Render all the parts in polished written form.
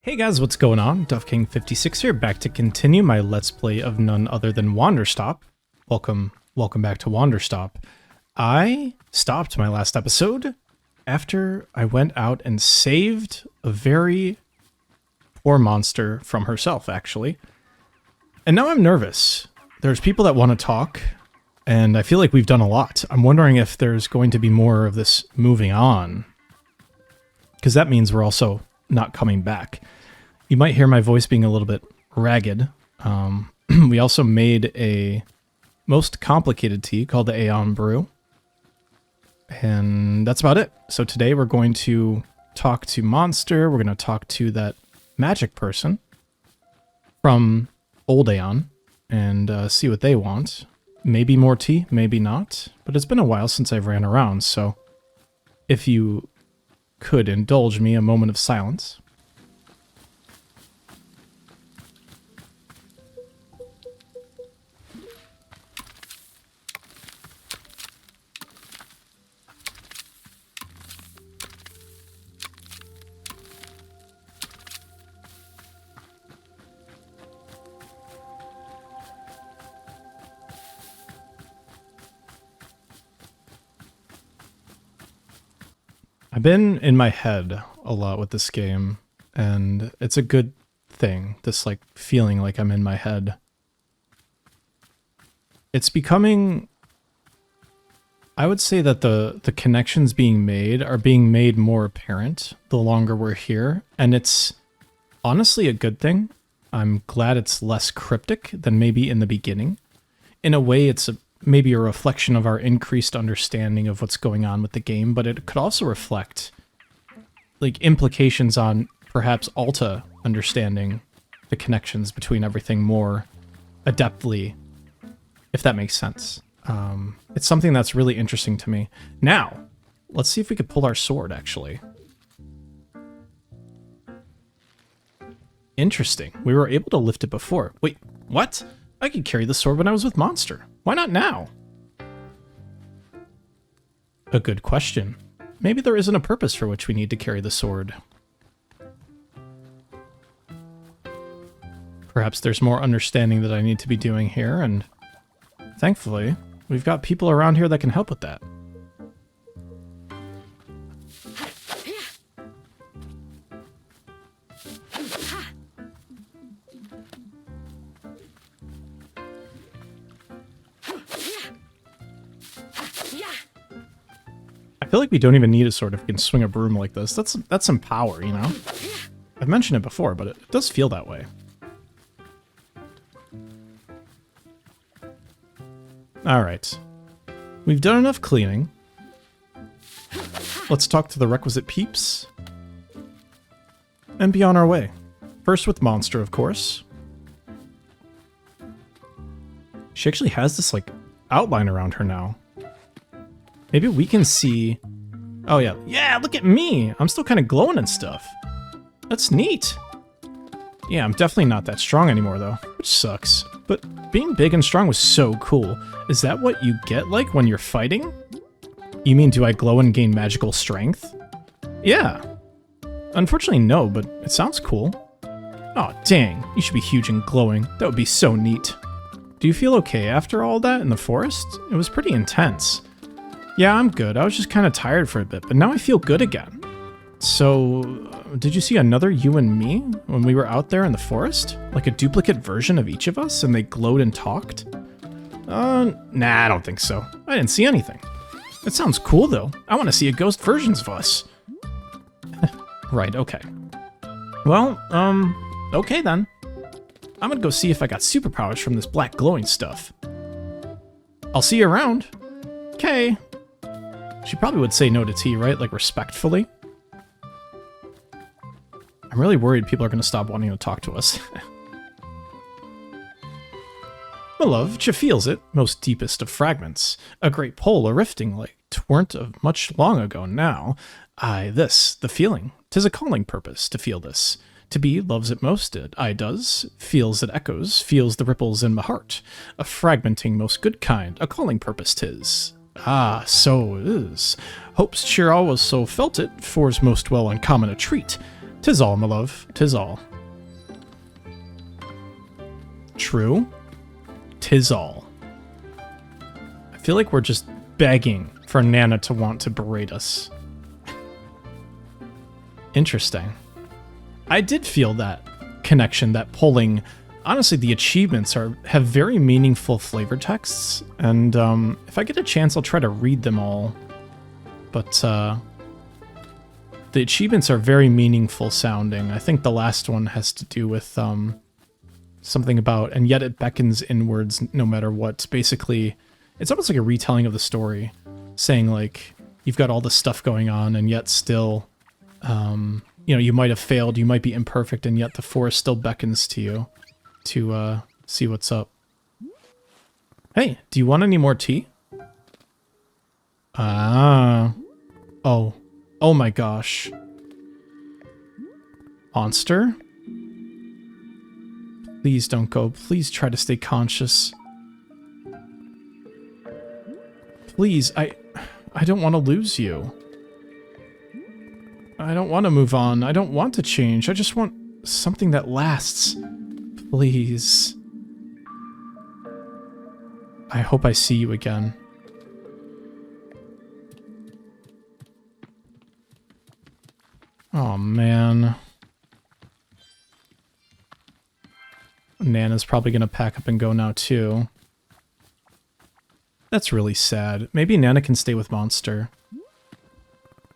Hey guys, what's going on? DuffKing56 here, back to continue my Let's Play of none other than Wanderstop. Welcome back to Wanderstop. I stopped my last episode after I went out and saved a very poor monster from herself, actually. And now I'm nervous. There's people that want to talk, and I feel like we've done a lot. I'm wondering if there's going to be more of this moving on, because that means we're also not coming back. You might hear my voice being a little bit ragged. We also made a most complicated tea called the Aeon Brew. And that's about it. So today we're going to talk to Monster. We're going to talk to that magic person from Old Aeon and see what they want. Maybe more tea, maybe not. But it's been a while since I've ran around, so if you could indulge me a moment of silence. I've been in my head a lot with this game, and it's a good thing, this like feeling like I'm in my head. It's becoming, I would say that the connections being made are being made more apparent the longer we're here, and it's honestly a good thing. I'm glad it's less cryptic than maybe in the beginning. In a way, it's maybe a reflection of our increased understanding of what's going on with the game, but it could also reflect like implications on perhaps Alta understanding the connections between everything more adeptly, if that makes sense. It's something that's really interesting to me. Now, let's see if we could pull our sword, actually. Interesting. We were able to lift it before. Wait, what? I could carry the sword when I was with Monster. Why not now? A good question. Maybe there isn't a purpose for which we need to carry the sword. Perhaps there's more understanding that I need to be doing here, and thankfully, we've got people around here that can help with that. I feel like we don't even need a sword if we can swing a broom like this. That's some power, you know? I've mentioned it before, but it does feel that way. Alright. We've done enough cleaning. Let's talk to the requisite peeps. And be on our way. First with Monster, of course. She actually has this, like, outline around her now. Maybe we can see... Oh, yeah. Yeah, look at me! I'm still kind of glowing and stuff. That's neat. Yeah, I'm definitely not that strong anymore, though, which sucks. But being big and strong was so cool. Is that what you get, like, when you're fighting? You mean, do I glow and gain magical strength? Yeah. Unfortunately, no, but it sounds cool. Aw, dang. You should be huge and glowing. That would be so neat. Do you feel okay after all that in the forest? It was pretty intense. Yeah, I'm good. I was just kind of tired for a bit, but now I feel good again. So, did you see another you and me when we were out there in the forest? Like a duplicate version of each of us, and they glowed and talked? Nah, I don't think so. I didn't see anything. It sounds cool, though. I want to see a ghost versions of us. Right, okay. Well, okay then. I'm gonna go see if I got superpowers from this black glowing stuff. I'll see you around. Okay. She probably would say no to tea, right? Like, respectfully. I'm really worried people are going to stop wanting to talk to us. My love, she feels it, most deepest of fragments. A great pole a-rifting like 'tweren't of much long ago now. Aye, this, the feeling. 'Tis a calling purpose to feel this. To be loves it most it, aye does. Feels it echoes, feels the ripples in my heart. A fragmenting most good kind, a calling purpose 'tis. Ah, so it is. Hopes cheer always so felt it, for's most well uncommon a treat. 'Tis all, my love. 'Tis all. True. 'Tis all. I feel like we're just begging for Nana to want to berate us. Interesting. I did feel that connection, that pulling. Honestly, the achievements have very meaningful flavor texts, and if I get a chance, I'll try to read them all. But the achievements are very meaningful sounding. I think the last one has to do with something about, and yet it beckons inwards no matter what. Basically, it's almost like a retelling of the story, saying like, you've got all this stuff going on, and yet still, you know, you might have failed, you might be imperfect, and yet the forest still beckons to you to see what's up. Hey, do you want any more tea? Ah. Oh. Oh my gosh. Monster? Please don't go. Please try to stay conscious. Please, I don't want to lose you. I don't want to move on. I don't want to change. I just want something that lasts. Please. I hope I see you again. Oh, man. Nana's probably going to pack up and go now, too. That's really sad. Maybe Nana can stay with Monster.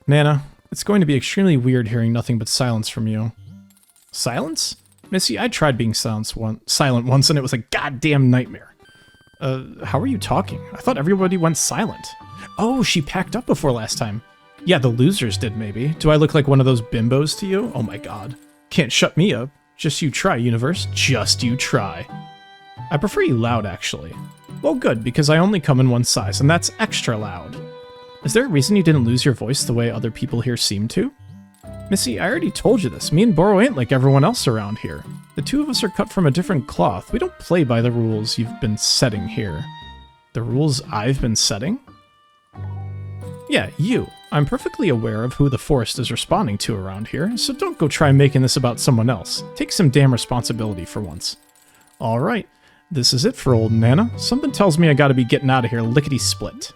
Nana, it's going to be extremely weird hearing nothing but silence from you. Silence? Missy, I tried being silent once and it was a goddamn nightmare. How are you talking? I thought everybody went silent. Oh, she packed up before last time. Yeah, the losers did maybe. Do I look like one of those bimbos to you? Oh my god. Can't shut me up. Just you try, universe. Just you try. I prefer you loud, actually. Well, good, because I only come in one size, and that's extra loud. Is there a reason you didn't lose your voice the way other people here seem to? Missy, I already told you this. Me and Boro ain't like everyone else around here. The two of us are cut from a different cloth. We don't play by the rules you've been setting here. The rules I've been setting? Yeah, you. I'm perfectly aware of who the forest is responding to around here, so don't go try making this about someone else. Take some damn responsibility for once. Alright, this is it for old Nana. Something tells me I gotta be getting out of here lickety-split.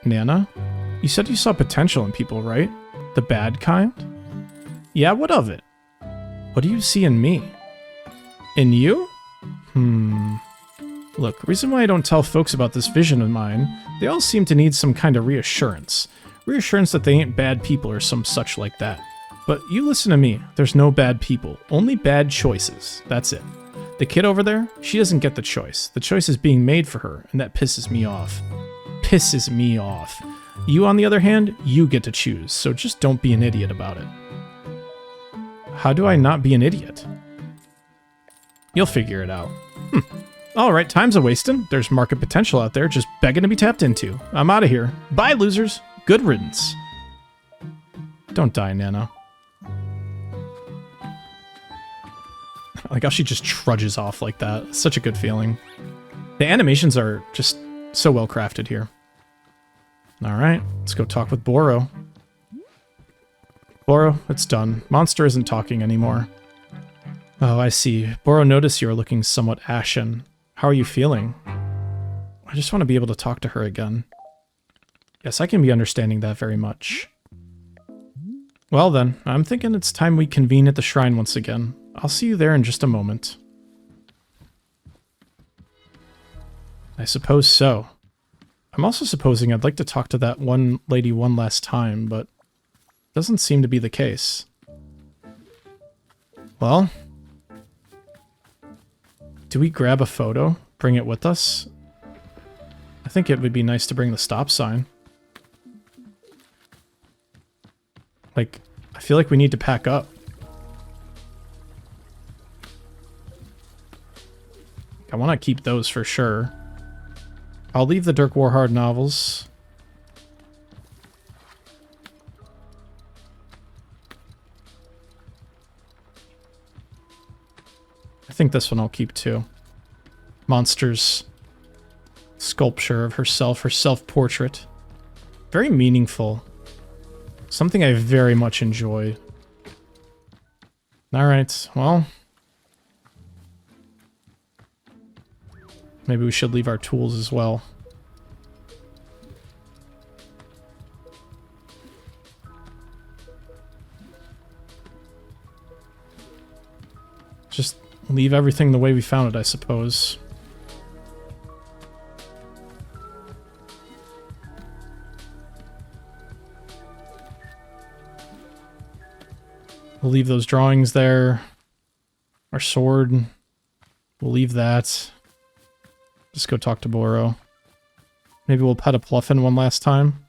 Nana? You said you saw potential in people, right? The bad kind? Yeah, what of it? What do you see in me? In you? Look, reason why I don't tell folks about this vision of mine, they all seem to need some kind of reassurance. Reassurance that they ain't bad people or some such like that. But you listen to me, there's no bad people, only bad choices. That's it. The kid over there, she doesn't get the choice. The choice is being made for her, and that pisses me off. Pisses me off. You, on the other hand, you get to choose, so just don't be an idiot about it. How do I not be an idiot? You'll figure it out. Alright, time's a-wasting. There's market potential out there just begging to be tapped into. I'm out of here. Bye, losers. Good riddance. Don't die, Nana. I like how she just trudges off like that. It's such a good feeling. The animations are just so well crafted here. Alright, let's go talk with Boro. Boro, it's done. Monster isn't talking anymore. Oh, I see. Boro noticed you are looking somewhat ashen. How are you feeling? I just want to be able to talk to her again. Yes, I can be understanding that very much. Well then, I'm thinking it's time we convene at the shrine once again. I'll see you there in just a moment. I suppose so. I'm also supposing I'd like to talk to that one lady one last time, but it doesn't seem to be the case. Well, do we grab a photo? Bring it with us? I think it would be nice to bring the stop sign. Like, I feel like we need to pack up. I want to keep those for sure. I'll leave the Dirk Warhard novels. I think this one I'll keep too. Monster's sculpture of herself, her self-portrait. Very meaningful. Something I very much enjoy. Alright, well. Maybe we should leave our tools as well. Just leave everything the way we found it, I suppose. We'll leave those drawings there. Our sword. We'll leave that. Just go talk to Boro. Maybe we'll pet a Pluffin one last time.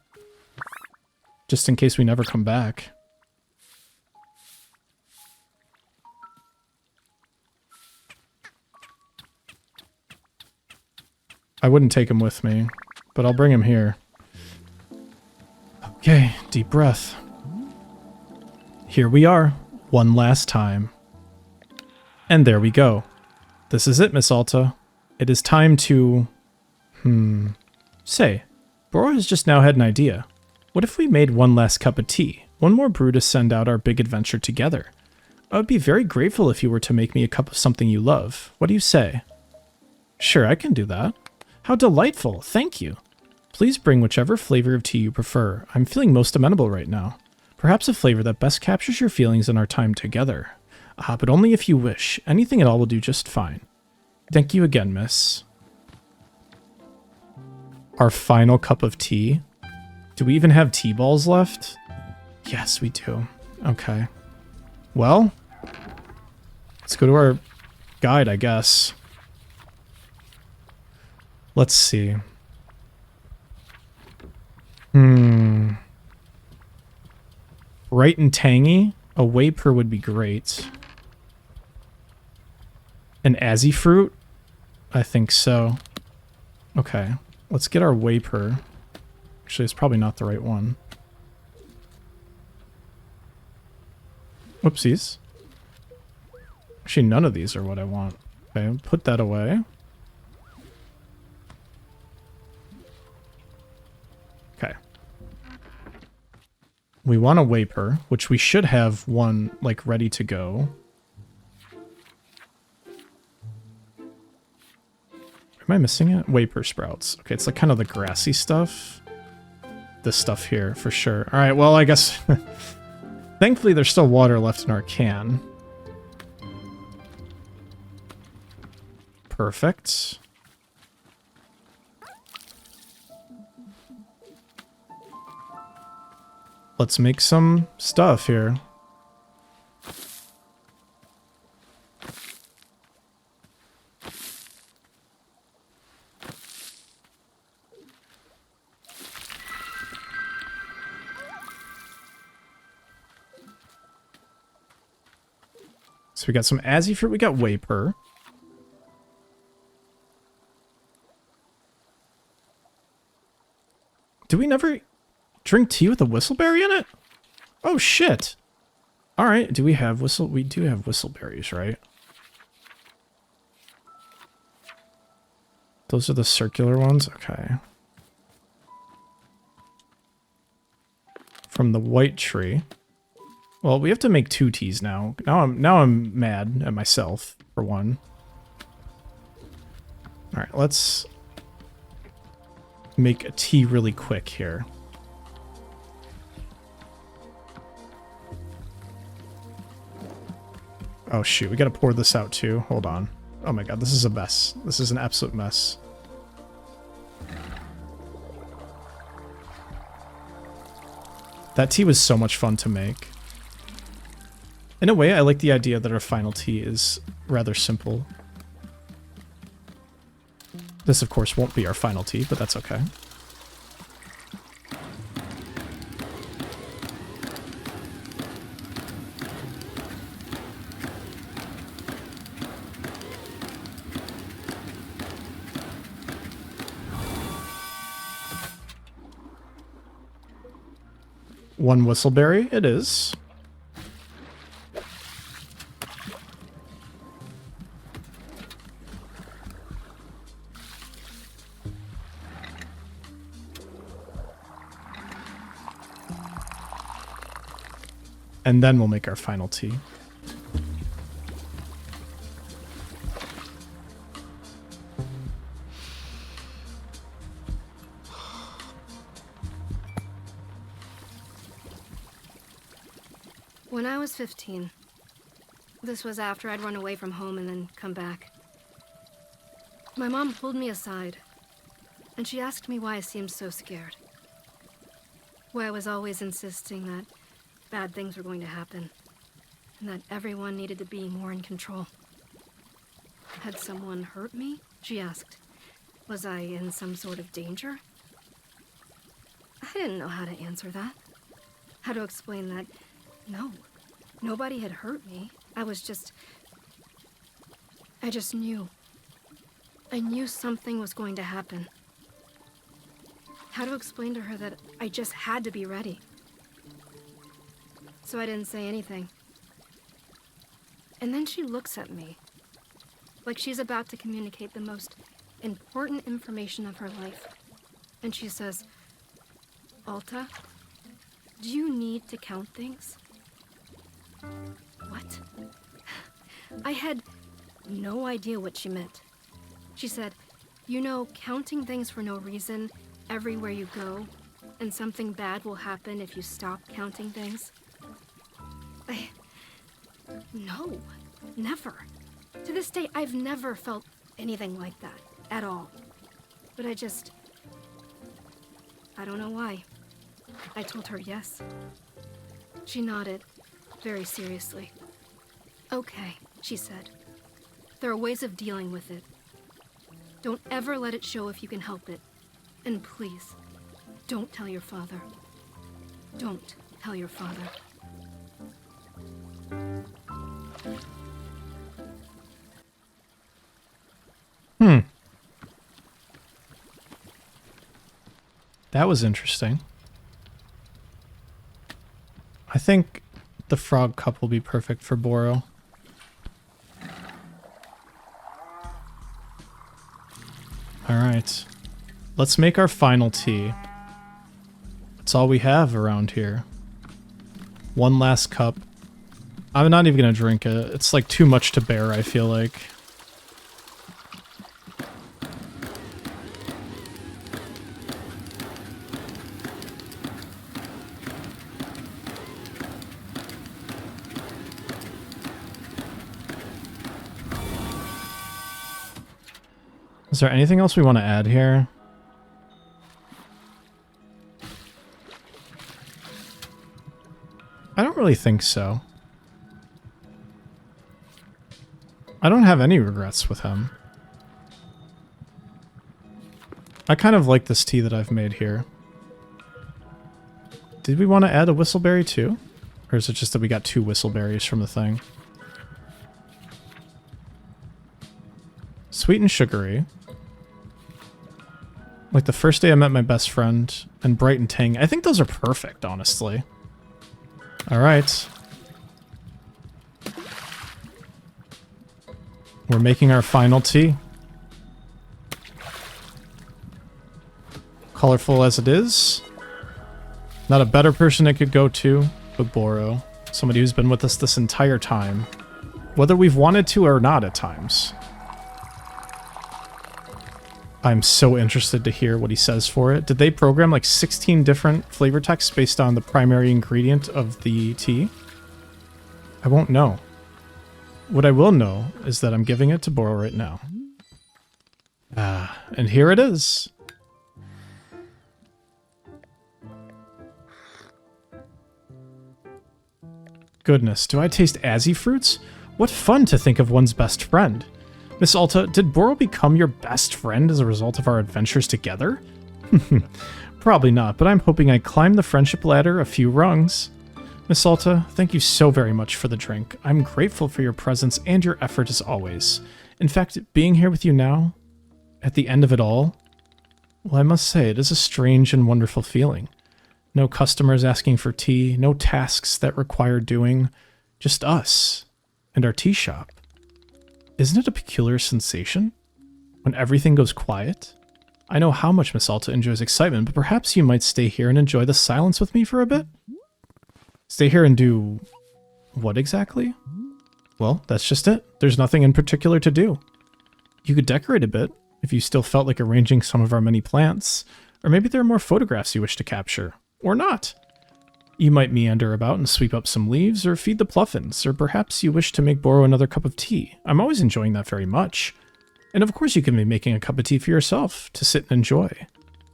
Just in case we never come back. I wouldn't take him with me, but I'll bring him here. Okay, deep breath. Here we are, one last time. And there we go. This is it, Miss Alta. It is time to... Say, Boro has just now had an idea. What if we made one last cup of tea? One more brew to send out our big adventure together. I would be very grateful if you were to make me a cup of something you love. What do you say? Sure, I can do that. How delightful, thank you. Please bring whichever flavor of tea you prefer. I'm feeling most amenable right now. Perhaps a flavor that best captures your feelings in our time together. But only if you wish. Anything at all will do just fine. Thank you again, miss. Our final cup of tea? Do we even have tea balls left? Yes, we do. Okay. Well, let's go to our guide, I guess. Let's see. Bright and tangy? A Waper would be great. An Azzy fruit? I think so. Okay. Let's get our Waper. Actually, it's probably not the right one. Whoopsies. Actually, none of these are what I want. Okay, put that away. Okay. We want a Waper, which we should have one, like, ready to go. Am I missing it? Waper sprouts. Okay, it's like kind of the grassy stuff. This stuff here, for sure. Alright, well, I guess... Thankfully, there's still water left in our can. Perfect. Let's make some stuff here. So we got some Azzy fruit, we got Waper. Do we never drink tea with a whistleberry in it? Oh shit. Alright, do we have we do have whistleberries, right? Those are the circular ones? Okay. From the white tree. Well, we have to make 2 teas now. Now I'm mad at myself, for one. Alright, let's make a tea really quick here. Oh shoot, we gotta pour this out too. Hold on. Oh my god, this is a mess. This is an absolute mess. That tea was so much fun to make. In a way, I like the idea that our final tea is rather simple. This, of course, won't be our final tea, but that's okay. One whistleberry, it is. And then we'll make our final tea. When I was 15, this was after I'd run away from home and then come back. My mom pulled me aside, and she asked me why I seemed so scared. Why I was always insisting that bad things were going to happen, and that everyone needed to be more in control. Had someone hurt me? She asked. Was I in some sort of danger? I didn't know how to answer that. How to explain that, no, nobody had hurt me. I just knew. I knew something was going to happen. How to explain to her that I just had to be ready. So I didn't say anything. And then she looks at me, like she's about to communicate the most important information of her life. And she says, "Alta, do you need to count things?" What? I had no idea what she meant. She said, "You know, counting things for no reason everywhere you go, and something bad will happen if you stop counting things." No, never. To this day, I've never felt anything like that, at all. But I don't know why. I told her yes. She nodded, very seriously. "Okay," she said. "There are ways of dealing with it. Don't ever let it show if you can help it. And please, don't tell your father. Don't tell your father." That was interesting. I think the frog cup will be perfect for Boro. Alright. Let's make our final tea. It's all we have around here. One last cup. I'm not even gonna drink it. It's like too much to bear, I feel like. Is there anything else we want to add here? I don't really think so. I don't have any regrets with him. I kind of like this tea that I've made here. Did we want to add a whistleberry too? Or is it just that we got 2 whistleberries from the thing? Sweet and sugary. Like the first day I met my best friend, and bright and tang. I think those are perfect, honestly. Alright. We're making our final tea. Colorful as it is. Not a better person it could go to, but Boro. Somebody who's been with us this entire time. Whether we've wanted to or not at times. I'm so interested to hear what he says for it. Did they program like 16 different flavor texts based on the primary ingredient of the tea? I won't know. What I will know is that I'm giving it to Boro right now. And here it is. Goodness, do I taste Azzy fruits? What fun to think of one's best friend. Miss Alta, did Boro become your best friend as a result of our adventures together? Probably not, but I'm hoping I climb the friendship ladder a few rungs. Miss Alta, thank you so very much for the drink. I'm grateful for your presence and your effort as always. In fact, being here with you now, at the end of it all, well, I must say, it is a strange and wonderful feeling. No customers asking for tea, no tasks that require doing, just us and our tea shop. Isn't it a peculiar sensation? When everything goes quiet? I know how much Miss Alta enjoys excitement, but perhaps you might stay here and enjoy the silence with me for a bit? Stay here and do what exactly? Well, that's just it. There's nothing in particular to do. You could decorate a bit, if you still felt like arranging some of our many plants. Or maybe there are more photographs you wish to capture. Or not. You might meander about and sweep up some leaves, or feed the pluffins, or perhaps you wish to make Boro another cup of tea. I'm always enjoying that very much. And of course you can be making a cup of tea for yourself, to sit and enjoy.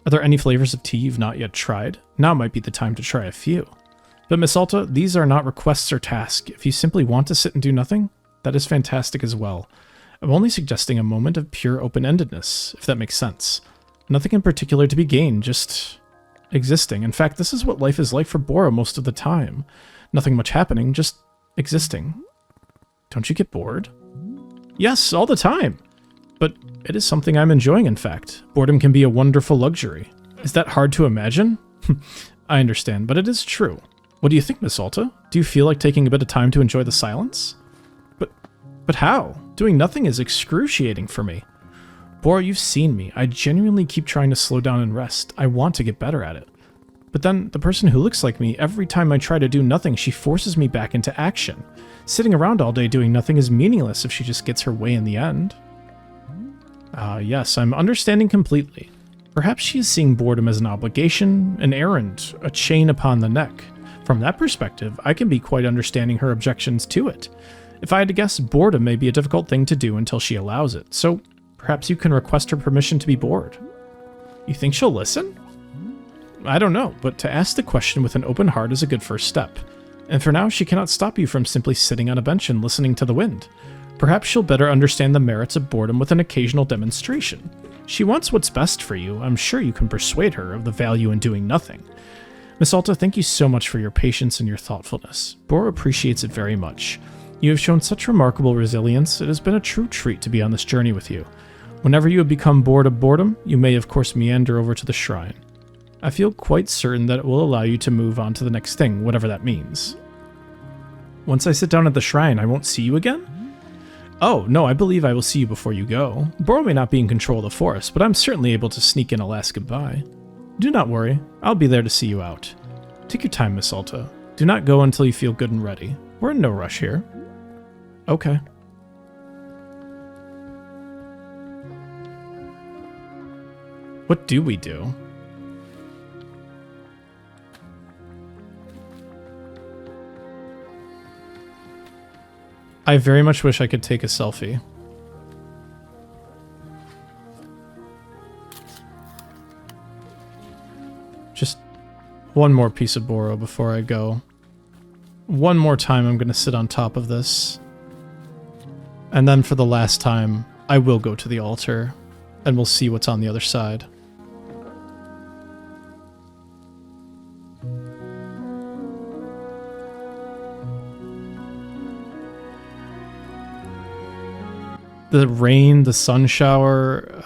Are there any flavors of tea you've not yet tried? Now might be the time to try a few. But Miss Alta, these are not requests or tasks. If you simply want to sit and do nothing, that is fantastic as well. I'm only suggesting a moment of pure open-endedness, if that makes sense. Nothing in particular to be gained, just existing. In fact, this is what life is like for Boro most of the time. Nothing much happening, just existing. Don't you get bored? Yes, all the time. But it is something I'm enjoying, in fact. Boredom can be a wonderful luxury. Is that hard to imagine? I understand, but it is true. What do you think, Miss Alta? Do you feel like taking a bit of time to enjoy the silence? But how? Doing nothing is excruciating for me. Boro, you've seen me. I genuinely keep trying to slow down and rest. I want to get better at it. But then, the person who looks like me, every time I try to do nothing, she forces me back into action. Sitting around all day doing nothing is meaningless if she just gets her way in the end. Yes, I'm understanding completely. Perhaps she is seeing boredom as an obligation, an errand, a chain upon the neck. From that perspective, I can be quite understanding her objections to it. If I had to guess, boredom may be a difficult thing to do until she allows it, so perhaps you can request her permission to be bored. You think she'll listen? I don't know, but to ask the question with an open heart is a good first step. And for now, she cannot stop you from simply sitting on a bench and listening to the wind. Perhaps she'll better understand the merits of boredom with an occasional demonstration. She wants what's best for you. I'm sure you can persuade her of the value in doing nothing. Miss Alta, thank you so much for your patience and your thoughtfulness. Boro appreciates it very much. You have shown such remarkable resilience. It has been a true treat to be on this journey with you. Whenever you have become bored of boredom, you may of course meander over to the shrine. I feel quite certain that it will allow you to move on to the next thing, whatever that means. Once I sit down at the shrine, I won't see you again? Oh, no, I believe I will see you before you go. Boro may not be in control of the forest, but I'm certainly able to sneak in a last goodbye. Do not worry, I'll be there to see you out. Take your time, Miss Alta. Do not go until you feel good and ready. We're in no rush here. Okay. What do we do? I very much wish I could take a selfie. Just one more piece of Boro before I go. One more time I'm going to sit on top of this. And then for the last time, I will go to the altar, and we'll see what's on the other side. The rain, the sun shower.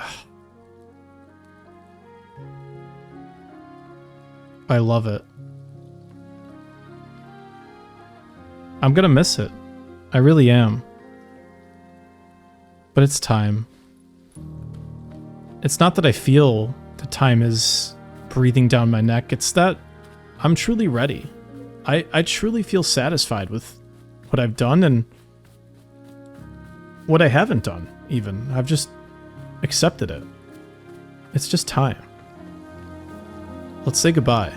I love it. I'm gonna miss it. I really am. But it's time. It's not that I feel the time is breathing down my neck. It's that I'm truly ready. I truly feel satisfied with what I've done and what I haven't done, even. I've just accepted it. It's just time. Let's say goodbye.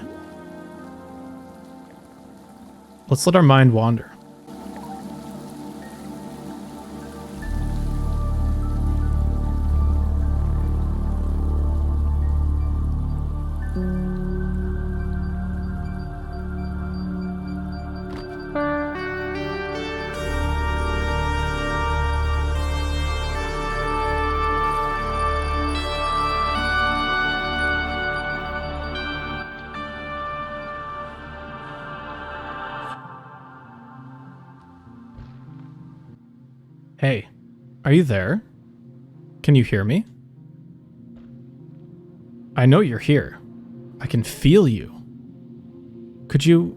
Let's let our mind wander. Hey, are you there? Can you hear me? I know you're here. I can feel you. Could you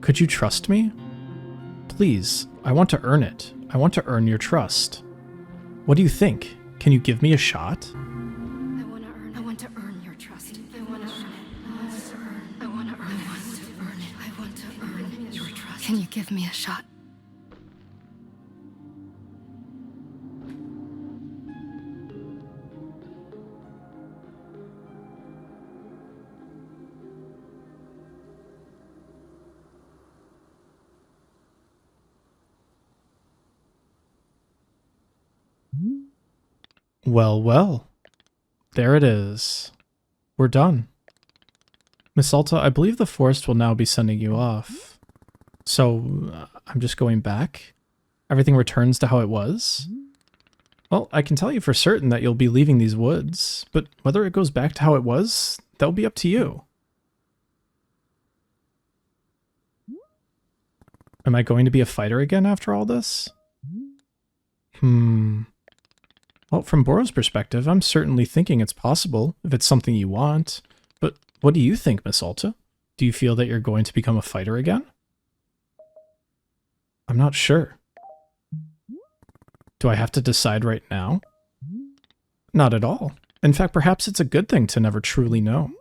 trust me? Please, I want to earn it. I want to earn your trust. What do you think? Can you give me a shot? I want to earn your trust. I want to earn your trust. Can you give me a shot? Well, well. There it is. We're done. Miss Alta, I believe the forest will now be sending you off. So, I'm just going back? Everything returns to how it was? Well, I can tell you for certain that you'll be leaving these woods, but whether it goes back to how it was, that'll be up to you. Am I going to be a fighter again after all this? Well, from Boro's perspective, I'm certainly thinking it's possible, if it's something you want. But what do you think, Miss Alta? Do you feel that you're going to become a fighter again? I'm not sure. Do I have to decide right now? Not at all. In fact, perhaps it's a good thing to never truly know.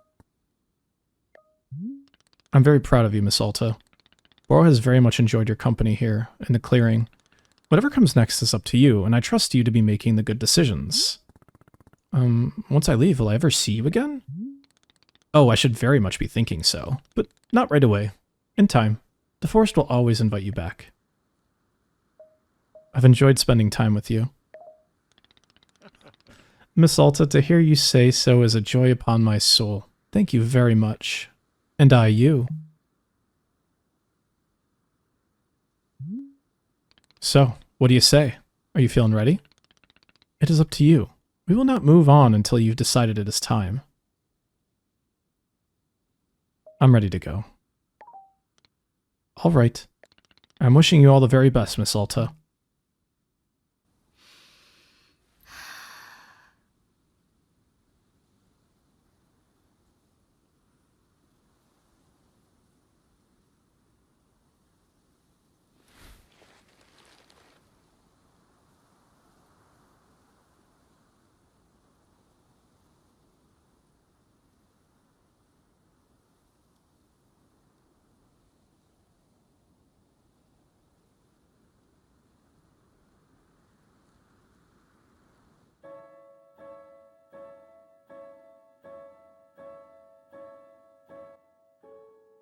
I'm very proud of you, Miss Alta. Boro has very much enjoyed your company here in the clearing. Whatever comes next is up to you, and I trust you to be making the good decisions. Once I leave, will I ever see you again? Oh, I should very much be thinking so, but not right away. In time. The forest will always invite you back. I've enjoyed spending time with you. Miss Alta, to hear you say so is a joy upon my soul. Thank you very much. And I you. So, what do you say? Are you feeling ready? It is up to you. We will not move on until you've decided it is time. I'm ready to go. All right. I'm wishing you all the very best, Miss Alta.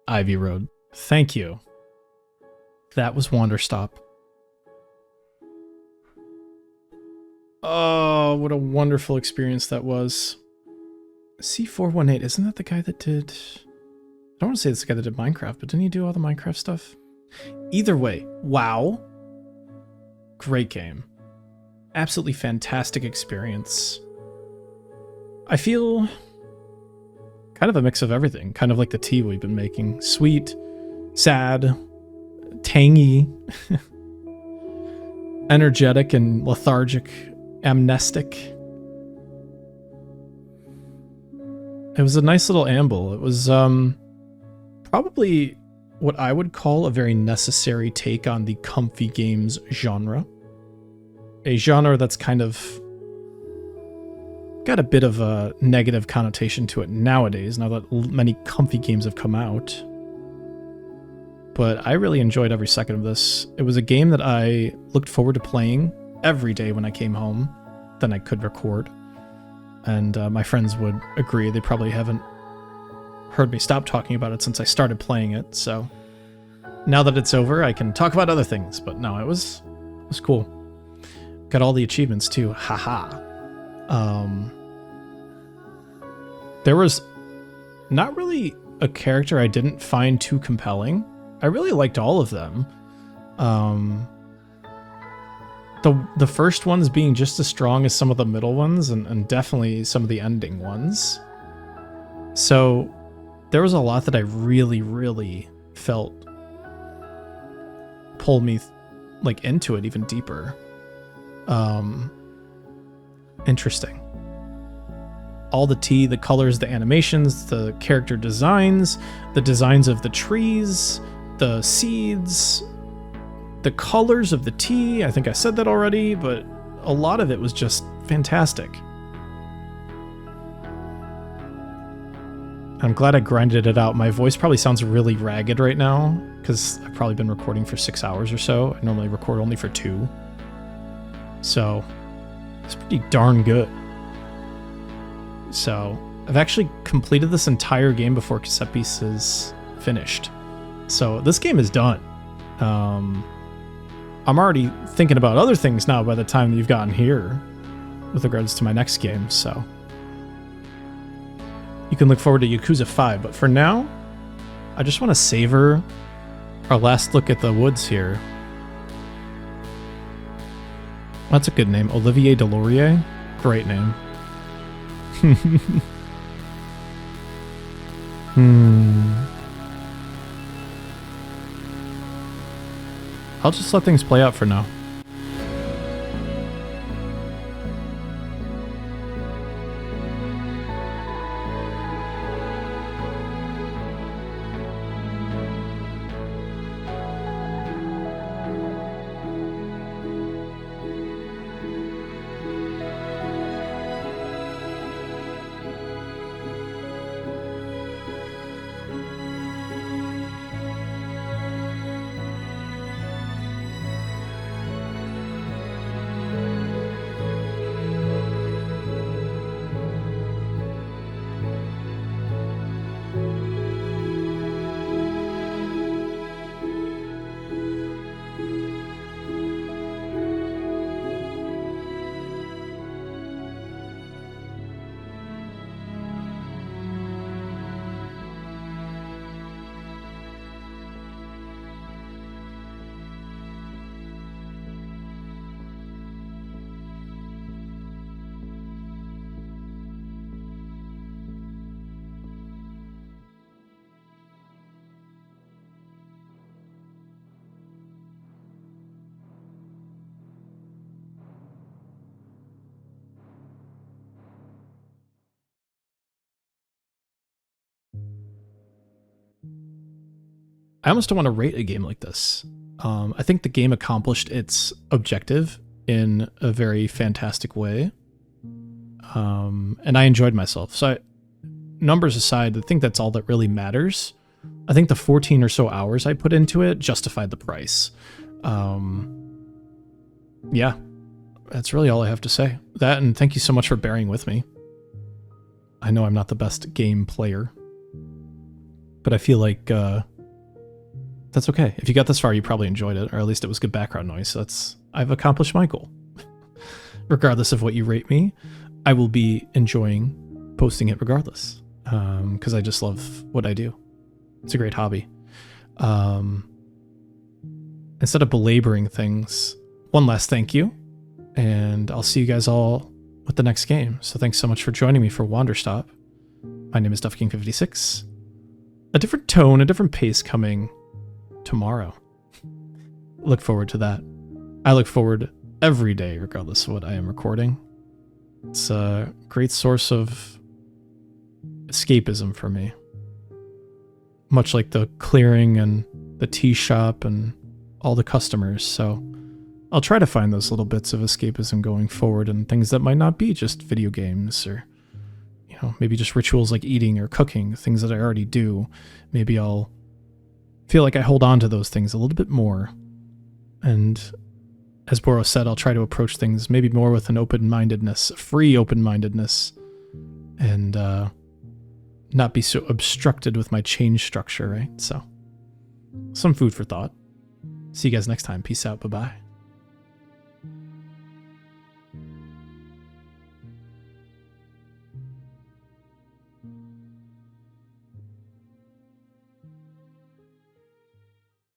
Ivy Road. Thank you. That was Wanderstop. Oh, what a wonderful experience that was. C418, isn't that the guy that did... I don't want to say it's the guy that did Minecraft, but didn't he do all the Minecraft stuff? Either way, wow. Great game. Absolutely fantastic experience. I feel... kind of a mix of everything, kind of like the tea we've been making. Sweet, sad, tangy, energetic and lethargic, amnestic. It was a nice little amble. It was probably what I would call a very necessary take on the comfy games genre. A genre that's kind of got a bit of a negative connotation to it nowadays, now that many comfy games have come out. But I really enjoyed every second of this. It was a game that I looked forward to playing every day when I came home. Then I could record. And my friends would agree. They probably haven't heard me stop talking about it since I started playing it, so... now that it's over, I can talk about other things, but no, it was cool. Got all the achievements too, haha. There was not really a character I didn't find too compelling. I really liked all of them. The first ones being just as strong as some of the middle ones, and definitely some of the ending ones. So there was a lot that I really, really felt pulled me like into it even deeper. Interesting. All the tea, the colors, the animations, the character designs, the designs of the trees, the seeds, the colors of the tea. I think I said that already, but a lot of it was just fantastic. I'm glad I grinded it out. My voice probably sounds really ragged right now because I've probably been recording for 6 hours or so. I normally record only for 2. So it's pretty darn good. So I've actually completed this entire game before Cassette Piece is finished. So this game is done. I'm already thinking about other things now by the time you've gotten here. with regards to my next game, so you can look forward to Yakuza 5. But for now, I just want to savor our last look at the woods here. That's a good name. Olivier Delorier. Great name. I'll just let things play out for now. I almost don't want to rate a game like this. I think the game accomplished its objective in a very fantastic way. And I enjoyed myself. So numbers aside, I think that's all that really matters. I think the 14 or so hours I put into it justified the price. Yeah, that's really all I have to say. That, and thank you so much for bearing with me. I know I'm not the best game player, but I feel like that's okay. If you got this far, you probably enjoyed it, or at least it was good background noise. So I've accomplished my goal. Regardless of what you rate me, I will be enjoying posting it regardless, because I just love what I do. It's a great hobby. Instead of belaboring things, one last thank you, and I'll see you guys all with the next game. So thanks so much for joining me for Wanderstop. My name is DuffKing56. A different tone, a different pace coming tomorrow. Look forward to that. I look forward every day, regardless of what I am recording. It's a great source of escapism for me. Much like the clearing and the tea shop and all the customers. So I'll try to find those little bits of escapism going forward, and things that might not be just video games, or maybe just rituals like eating or cooking, things that I already do. Maybe I'll feel like I hold on to those things a little bit more. And as Boros said, I'll try to approach things maybe more with an open-mindedness, a free open-mindedness, and not be so obstructed with my change structure, right? So, some food for thought. See you guys next time. Peace out. Bye-bye.